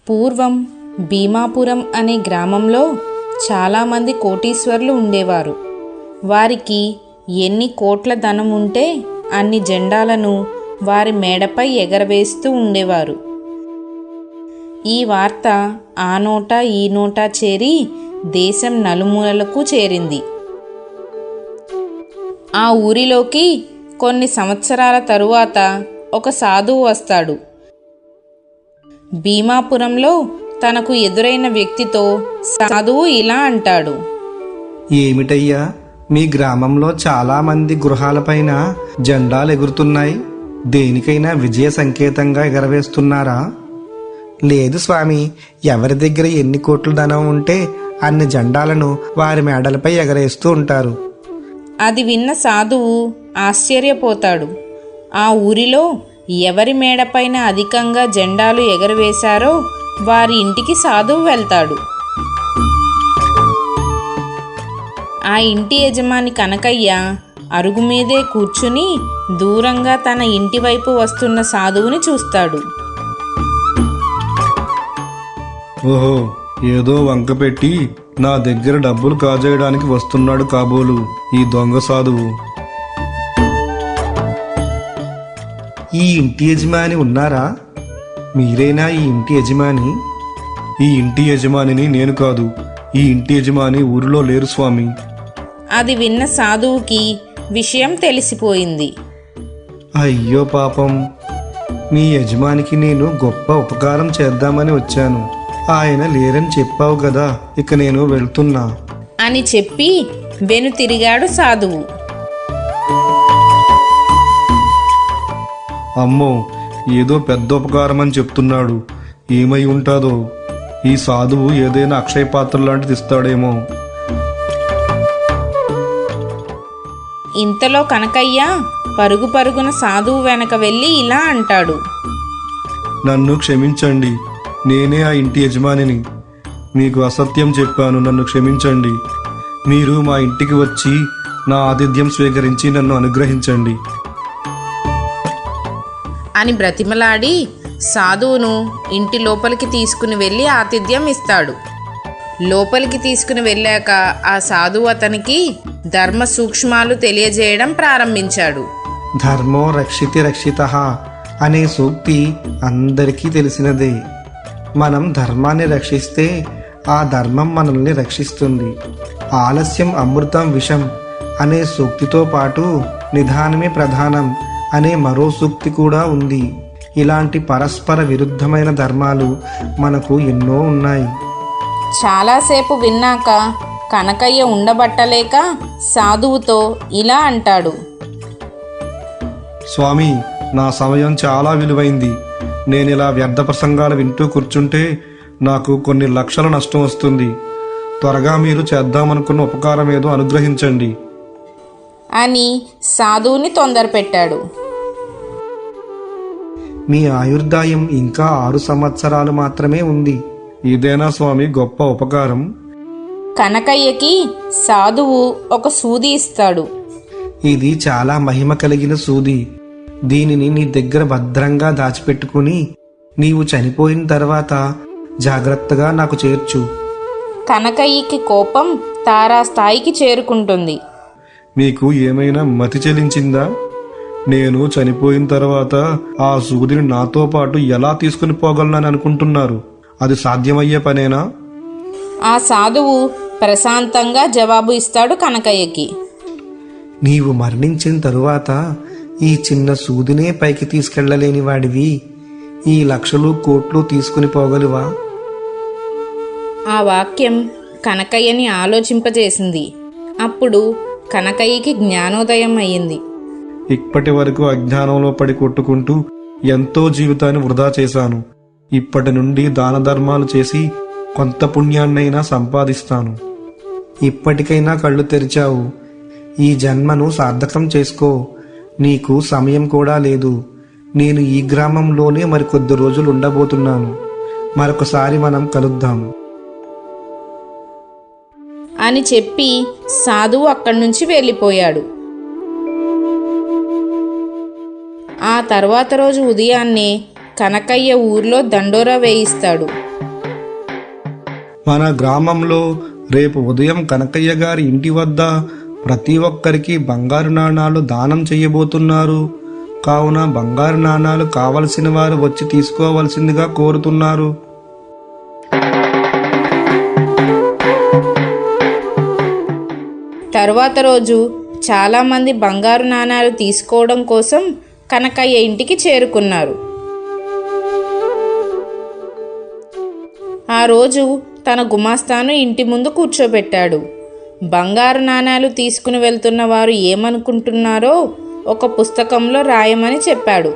పూర్వం భీమాపురం అనే గ్రామంలో చాలామంది కోటీశ్వరులు ఉండేవారు. వారికి ఎన్ని కోట్ల ధనం ఉంటే అన్ని జెండాలను వారి మేడపై ఎగరవేస్తూ ఉండేవారు. ఈ వార్త ఆ నోట ఈ నోట చేరి దేశం నలుమూలలకు చేరింది. ఆ ఊరిలోకి కొన్ని సంవత్సరాల తరువాత ఒక సాధువు వస్తాడు. భీమాపురంలో తనకు ఎదురైన వ్యక్తితో సాధువు ఇలా అంటాడు. ఏమిటయ్యా, మీ గ్రామంలో చాలా మంది గృహాలపైన జెండాలు ఎగురుతున్నాయి. దేనికైనా విజయ సంకేతంగా ఎగరవేస్తున్నారా? లేదు స్వామి, ఎవరి దగ్గర ఎన్ని కోట్ల ధనం ఉంటే అన్ని జెండాలను వారి మేడలపై ఎగరేస్తూ ఉంటారు. అది విన్న సాధువు ఆశ్చర్యపోతాడు. ఆ ఊరిలో ఎవరి మేడపైన అధికంగా జెండాలు ఎగరవేశారో వారి ఇంటికి సాధువు వెళ్తాడు. ఆ ఇంటి యజమాని కనకయ్య అరుగు మీదే కూర్చుని దూరంగా తన ఇంటి వైపు వస్తున్న సాధువుని చూస్తాడు. ఓహో, ఏదో వంక పెట్టి నా దగ్గర డబ్బులు కాజేయడానికి వస్తున్నాడు కాబోలు ఈ దొంగ సాధువు. ఈ ఇంటి యజమాని ఉన్నారా? మీరేనా ఈ ఇంటి యజమాని? ఈ ఇంటి యజమానిని నేను కాదు. ఈ ఇంటి యజమాని ఊరిలో లేరు స్వామి. అది విన్న సాధువుకి విషయం తెలిసిపోయింది. అయ్యో పాపం, మీ యజమానికి నేను గొప్ప ఉపకారం చేద్దామని వచ్చాను. ఆయన లేరని చెప్పావు కదా, ఇక నేను వెళ్తున్నా అని చెప్పి వెనుతిరిగాడు సాధువు. అమ్మో, ఏదో పెద్ద ఉపకారం అని చెప్తున్నాడు. ఏమై ఉంటాదో? ఈ సాధువు ఏదైనా అక్షయ పాత్ర లాంటిది ఇస్తాడేమో. ఇంతలో కనకయ్య పరుగు పరుగున సాధువు వెనక వెళ్ళి ఇలా అంటాడు. నన్ను క్షమించండి, నేనే ఆ ఇంటి యజమానిని. మీకు అసత్యం చెప్పాను, నన్ను క్షమించండి. మీరు మా ఇంటికి వచ్చి నా ఆతిథ్యం స్వీకరించి నన్ను అనుగ్రహించండి అని బ్రతిమలాడి సాధువును ఇంటి లోపలికి తీసుకుని వెళ్ళి ఆతిథ్యం ఇస్తాడు. లోపలికి తీసుకుని వెళ్ళాక ఆ సాధువు అతనికి ధర్మ సూక్ష్మాలు తెలియజేయడం ప్రారంభించాడు. ధర్మో రక్షితి రక్షితః అనే సూక్తి అందరికీ తెలిసినదే. మనం ధర్మాన్ని రక్షిస్తే ఆ ధర్మం మనల్ని రక్షిస్తుంది. ఆలస్యం అమృతం విషం అనే సూక్తితో పాటు నిదానమే ప్రధానం అనే మరో సూక్తి కూడా ఉంది. ఇలాంటి పరస్పర విరుద్ధమైన ధర్మాలు మనకు ఎన్నో ఉన్నాయి. చాలాసేపు విన్నాక కనకయ్య ఉండబట్టలేక సాధువుతో ఇలా అంటాడు. స్వామి, నా సమయం చాలా విలువైంది. నేను ఇలా వ్యర్థ ప్రసంగాలు వింటూ కూర్చుంటే నాకు కొన్ని లక్షల నష్టం వస్తుంది. త్వరగా మీరు చేద్దామనుకున్న ఉపకారం ఏదో అనుగ్రహించండి అని సాధువుని తొందరపెట్టాడు. మీ ఆయుర్దాయం ఇంకా 6 సంవత్సరాలు మాత్రమే ఉంది. ఇదేనా స్వామి గొప్ప ఉపకారం? కనకయ్యకి సాధువు ఒక సూది ఇస్తాడు. ఇది చాలా మహిమ కలిగిన సూది. దీనిని నీ దగ్గర భద్రంగా దాచిపెట్టుకుని నీవు చనిపోయిన తర్వాత జాగ్రత్తగా నాకు చేర్చు. కనకయ్యకి కోపం తారాస్థాయికి చేరుకుంటుంది. మీకు ఏమైనా మతి చెలించిందా? నేను చనిపోయిన తర్వాత ఆ సూదిని నాతో పాటు ఎలా తీసుకుని పోగలనని అనుకుంటున్నారు? అది సాధ్యమయ్యే పనేనా? ఆ సాధువు ప్రశాంతంగా జవాబు ఇస్తాడు కనకయ్యకి. నీవు మరణించిన తరువాత ఈ చిన్న సూదినే పైకి తీసుకెళ్లలేని వాడివి ఈ లక్షలు కోట్లు తీసుకుని పోగలివా? ఆ వాక్యం కనకయ్యని ఆలోచింపజేసింది. అప్పుడు కనకయ్యకి జ్ఞానోదయం అయ్యింది. ఇప్పటి వరకు అజ్ఞానంలో పడి కొట్టుకుంటూ ఎంతో జీవితాన్ని వృధా చేశాను. ఇప్పటి నుండి దాన ధర్మాలు చేసి కొంత పుణ్యాన్నైనా సంపాదిస్తాను. ఇప్పటికైనా కళ్ళు తెరిచావు. ఈ జన్మను సార్థకం చేసుకో. నీకు సమయం కూడా లేదు. నేను ఈ గ్రామంలోనే మరికొద్ది రోజులు ఉండబోతున్నాను. మరొకసారి మనం కలుద్దాం అని చెప్పి సాధువు అక్కడి నుంచి వెళ్ళిపోయాడు. ఆ తర్వాత రోజు ఉదయాన్నే కనకయ్య ఊర్లో దండోరా వేయిస్తాడు. మన గ్రామంలో రేపు ఉదయం కనకయ్య గారి ఇంటి వద్ద ప్రతి ఒక్కరికి బంగారు నాణాలు దానం చేయబోతున్నారు. కావున బంగారు నాణాలు కావలసిన వారు వచ్చి తీసుకోవలసిందిగా కోరుతున్నారు. తరువాత రోజు చాలామంది బంగారు నాణాలు తీసుకోవడం కోసం కనకయ్య ఇంటికి చేరుకున్నారు. ఆ రోజు తన గుమాస్తాను ఇంటి ముందు కూర్చోబెట్టాడు. బంగారు నాణాలు తీసుకుని వెళ్తున్న వారు ఏమనుకుంటున్నారో ఒక పుస్తకంలో రాయమని చెప్పాడు.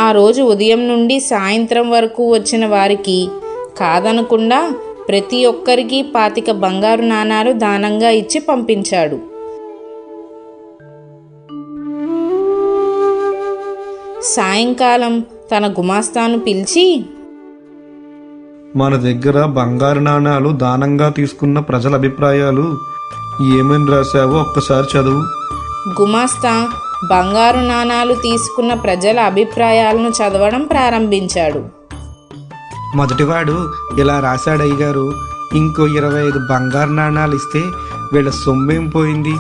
ఆ రోజు ఉదయం నుండి సాయంత్రం వరకు వచ్చిన వారికి కాదనకుండా ప్రతి ఒక్కరికి 25 బంగారు నాణాలు దానంగా ఇచ్చి పంపించాడు. సాయంకాలం తన గుమాస్తాను పిలిచి, మన దగ్గర బంగారు నాణాలు దానంగా తీసుకున్న ప్రజల అభిప్రాయాలు ఏమని రాశావో ఒక్కసారి చదువు. గుమాస్తా బంగారు నాణాలు తీసుకున్న ప్రజల అభిప్రాయాలను చదవడం ప్రారంభించాడు. మొదటివాడు ఇలా రాశాడు, అయ్యగారు, ఇంకో 25 బంగారు నాణాలు ఇస్తే వీళ్ళ సొమ్మేం పోయింది,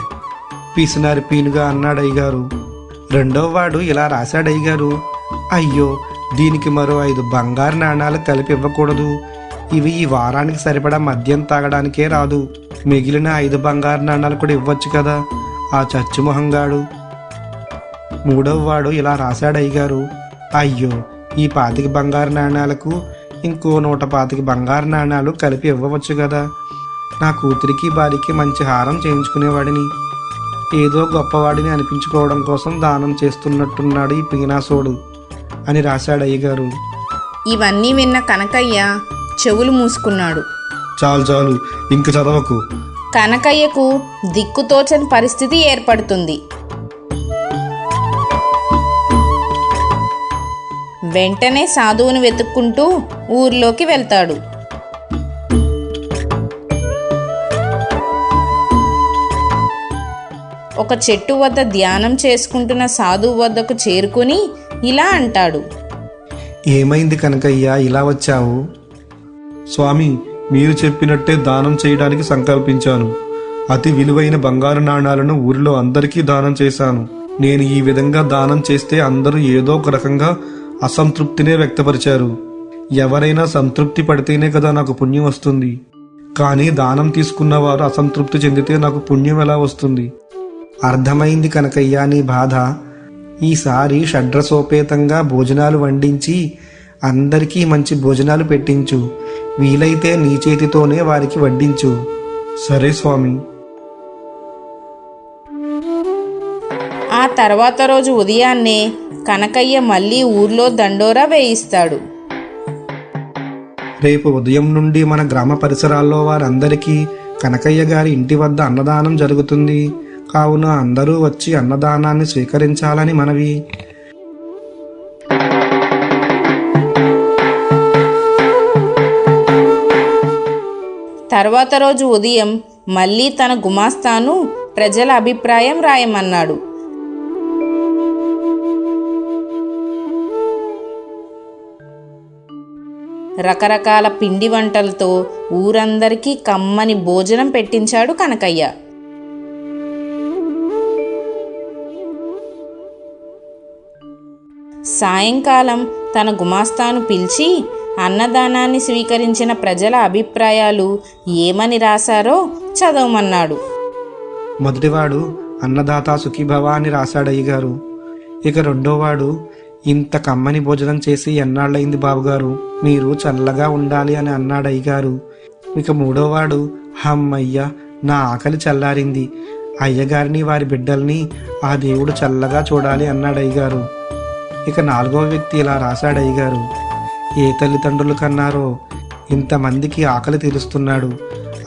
పీసినారి పీనుగా అన్నాడు అయ్యగారు. రెండవ వాడు ఇలా రాశాడు, అయ్యగారు, అయ్యో దీనికి మరో 5 బంగారు నాణాలు కలిపి ఇవ్వకూడదు, ఇవి ఈ వారానికి సరిపడా మద్యం తాగడానికే రాదు, మిగిలిన 5 బంగారు నాణాలు కూడా ఇవ్వచ్చు కదా ఆ చచ్చుమొహంగాడు. మూడవ వాడు ఇలా రాశాడు, అయ్యగారు, అయ్యో ఈ 25 బంగారు నాణాలకు ఇంకో 125 బంగారు నాణాలు కలిపి ఇవ్వవచ్చు కదా, నా కూతురికి భార్యకి మంచి హారం చేయించుకునేవాడిని, ఏదో గొప్పవాడిని అనిపించుకోవడం కోసం దానం చేస్తున్నట్టున్నాడు ఈ పీనాసోడు అని రాశాడు అయ్యగారు. ఇవన్నీ విన్న కనకయ్య చెవులు మూసుకున్నాడు. చాలు చాలు, ఇంక చదవకు. కనకయ్యకు దిక్కుతోచని పరిస్థితి ఏర్పడుతుంది. వెంటనే సాధువుని వెతుక్కుంటూ ఊర్లోకి వెళ్తాడు. ఒక చెట్టు వద్ద ధ్యానం చేసుకుంటున్న సాధువు వద్దకు చేరుకుని ఇలా అంటాడు, ఏమైంది కనకయ్య ఇలా వచ్చావు? స్వామి, మీరు చెప్పినట్టే దానం చేయడానికి సంకల్పించాను. అతి విలువైన బంగారు నాణాలను ఊరిలో అందరికీ దానం చేశాను. నేను ఈ విధంగా దానం చేస్తే అందరూ ఏదో ఒక రకంగా అసంతృప్తినే వ్యక్తపరిచారు. ఎవరైనా సంతృప్తి పడితేనే కదా నాకు పుణ్యం వస్తుంది. కానీ దానం తీసుకున్నవారు అసంతృప్తి చెందితే నాకు పుణ్యం ఎలా వస్తుంది? అర్థమైంది కనకయ్య నీ బాధ. ఈసారి షడ్రసోపేతంగా భోజనాలు వండించి అందరికీ మంచి భోజనాలు పెట్టించు. వీలైతే నీ చేతితోనే వారికి వడ్డించు. సరే స్వామి. ఆ తర్వాత రోజు ఉదయాన్నే కనకయ్య మళ్ళీ ఊర్లో దండోరా వేయిస్తాడు. రేపు ఉదయం నుండి మన గ్రామ పరిసరాల్లో వారందరికీ కనకయ్య గారి ఇంటి వద్ద అన్నదానం జరుగుతుంది. కావున అందరూ వచ్చి అన్నదానాన్ని స్వీకరించాలని మనవి. తర్వాత రోజు ఉదయం మళ్ళీ తన గుమాస్తాను ప్రజల అభిప్రాయం రాయమన్నాడు. రకరకాల పిండి వంటలతో ఊరందరికీ కమ్మని భోజనం పెట్టించాడు కనకయ్య. సాయంకాలం తన గుమాస్తాను పిలిచి అన్నదానాన్ని స్వీకరించిన ప్రజల అభిప్రాయాలు ఏమని రాశారో చదవమన్నాడు. మొదటివాడు అన్నదాత సుఖీభవ అని రాశాడయ్యగారు. ఇక రెండోవాడు, ఇంత కమ్మని భోజనం చేసి ఎన్నాళ్ళయింది బాబుగారు, మీరు చల్లగా ఉండాలి అని అన్నాడయ్యగారు. ఇక మూడోవాడు, హమ్మయ్య నా ఆకలి చల్లారింది, అయ్యగారిని వారి బిడ్డల్ని ఆ దేవుడు చల్లగా చూడాలి అన్నాడయ్యగారు. ఇక నాలుగవ వ్యక్తి ఇలా రాశాడయ్యగారు, ఏ తల్లిదండ్రులు కన్నారో ఇంతమందికి ఆకలి తీరుస్తున్నాడు,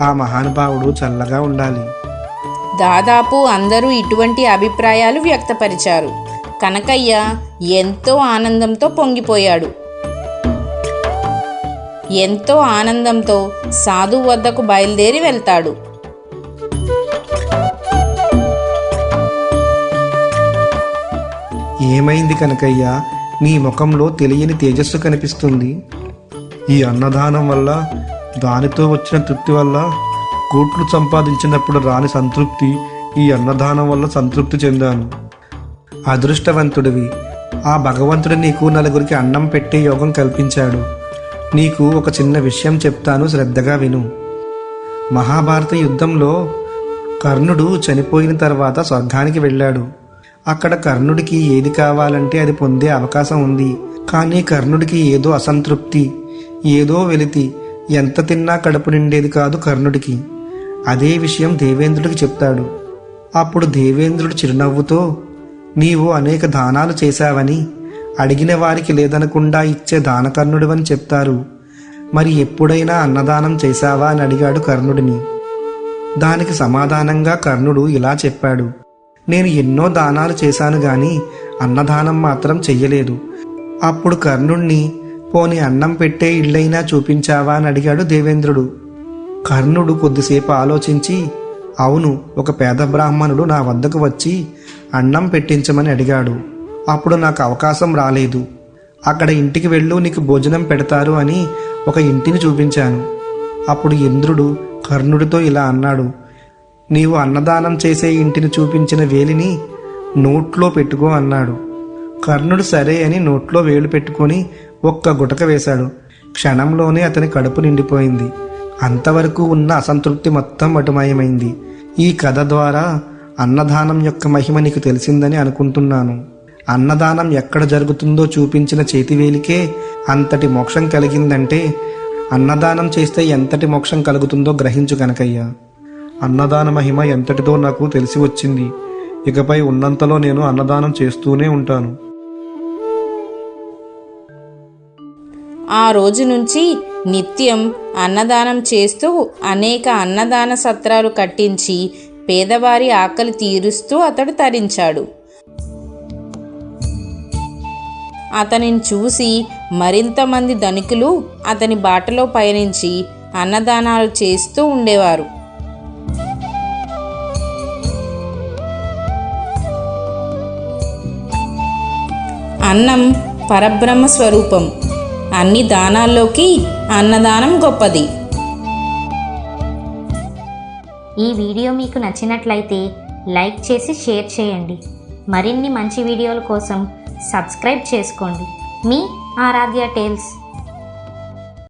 ఆ మహానుభావుడు చల్లగా ఉండాలి. దాదాపు అందరూ ఇటువంటి అభిప్రాయాలు వ్యక్తపరిచారు. కనకయ్య ఎంతో ఆనందంతో పొంగిపోయాడు. ఎంతో ఆనందంతో సాధువు వద్దకు బయలుదేరి వెళ్తాడు. ఏమైంది కనకయ్య, నీ ముఖంలో తెలియని తేజస్సు కనిపిస్తుంది. ఈ అన్నదానం వల్ల, దానితో వచ్చిన తృప్తి వల్ల కోట్లు సంపాదించినప్పుడు రాని సంతృప్తి ఈ అన్నదానం వల్ల సంతృప్తి చెందాను. అదృష్టవంతుడివి. ఆ భగవంతుడు నీకు నలుగురికి అన్నం పెట్టే యోగం కల్పించాడు. నీకు ఒక చిన్న విషయం చెప్తాను, శ్రద్ధగా విను. మహాభారత యుద్ధంలో కర్ణుడు చనిపోయిన తర్వాత స్వర్గానికి వెళ్ళాడు. అక్కడ కర్ణుడికి ఏది కావాలంటే అది పొందే అవకాశం ఉంది. కానీ కర్ణుడికి ఏదో అసంతృప్తి, ఏదో వెలితి. ఎంత తిన్నా కడుపు నిండేది కాదు కర్ణుడికి. అదే విషయం దేవేంద్రుడికి చెప్తాడు. అప్పుడు దేవేంద్రుడు చిరునవ్వుతో, నీవు అనేక దానాలు చేశావని, అడిగిన వారికి లేదనకుండా ఇచ్చే దానకర్ణుడివని చెప్తారు. మరి ఎప్పుడైనా అన్నదానం చేశావా అని అడిగాడు కర్ణుడిని. దానికి సమాధానంగా కర్ణుడు ఇలా చెప్పాడు, నేను ఎన్నో దానాలు చేశాను గాని అన్నదానం మాత్రం చెయ్యలేదు. అప్పుడు కర్ణుణ్ణి, పోని అన్నం పెట్టే ఇళ్ళైనా చూపించావా అని అడిగాడు దేవేంద్రుడు. కర్ణుడు కొద్దిసేపు ఆలోచించి, అవును, ఒక పేద బ్రాహ్మణుడు నా వద్దకు వచ్చి అన్నం పెట్టించమని అడిగాడు. అప్పుడు నాకు అవకాశం రాలేదు. అక్కడ ఇంటికి వెళ్ళు, నీకు భోజనం పెడతారు అని ఒక ఇంటిని చూపించాను. అప్పుడు ఇంద్రుడు కర్ణుడితో ఇలా అన్నాడు, నీవు అన్నదానం చేసే ఇంటిని చూపించిన వేలిని నోట్లో పెట్టుకో అన్నాడు. కర్ణుడు సరే అని నోట్లో వేలు పెట్టుకొని ఒక్క గుటక వేశాడు. క్షణంలోనే అతని కడుపు నిండిపోయింది. అంతవరకు ఉన్న అసంతృప్తి మొత్తం మటుమాయమైంది. ఈ కథ ద్వారా అన్నదానం యొక్క మహిమ నీకు తెలిసిందని అనుకుంటున్నాను. అన్నదానం ఎక్కడ జరుగుతుందో చూపించిన చేతివేలికే అంతటి మోక్షం కలిగిందంటే అన్నదానం చేస్తే ఎంతటి మోక్షం కలుగుతుందో గ్రహించు కనకయ్యా. అన్నదాన మహిమ ఎంతటిదో నాకు తెలిసి వచ్చింది. ఇకపై ఉన్నంతలో నేను అన్నదానం చేస్తూనే ఉంటాను. ఆ రోజు నుంచి నిత్యం అన్నదానం చేస్తూ అనేక అన్నదాన సత్రాలు కట్టించి పేదవారి ఆకలి తీరుస్తూ అతడు తరించాడు. అతనిని చూసి మరింత మంది ధనికులు అతని బాటలో పయనించి అన్నదానాలు చేస్తూ ఉండేవారు. అన్నం పరబ్రహ్మ స్వరూపం. అన్ని దానాల్లోకి అన్నదానం గొప్పది. ఈ వీడియో మీకు నచ్చినట్లయితే లైక్ చేసి షేర్ చేయండి. మరిన్ని మంచి వీడియోల కోసం సబ్స్క్రైబ్ చేసుకోండి. మీ ఆరాధ్య టేల్స్.